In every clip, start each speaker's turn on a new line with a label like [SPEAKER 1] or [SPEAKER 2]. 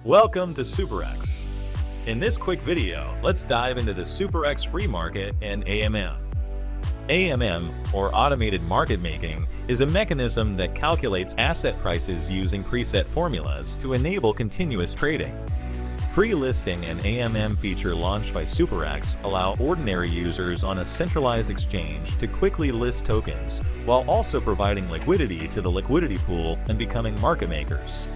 [SPEAKER 1] Welcome to SuperEx. In this quick video, let's dive into the SuperEx free market and AMM. AMM, or automated market making, is a mechanism that calculates asset prices using preset formulas to enable continuous trading. Free listing and AMM feature launched by SuperEx allow ordinary users on a centralized exchange to quickly list tokens while also providing liquidity to the liquidity pool and becoming market makers.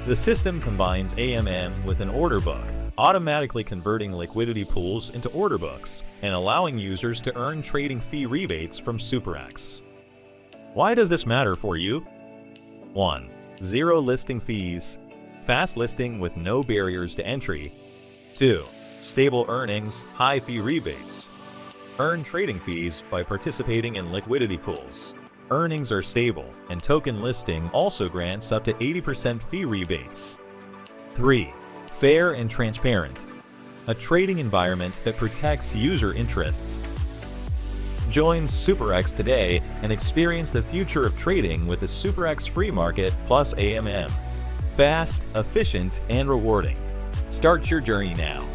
[SPEAKER 1] The system combines AMM with an order book, automatically converting liquidity pools into order books and allowing users to earn trading fee rebates from SuperEx. Why does this matter for you? 1. Zero listing fees. Fast listing with no barriers to entry. 2. Stable earnings, high fee rebates. Earn trading fees by participating in liquidity pools. Earnings are stable, and token listing also grants up to 80% fee rebates. 3. Fair and transparent. A trading environment that protects user interests. Join SuperEx today and experience the future of trading with the SuperEx free market plus AMM. Fast, efficient, and rewarding. Start your journey now.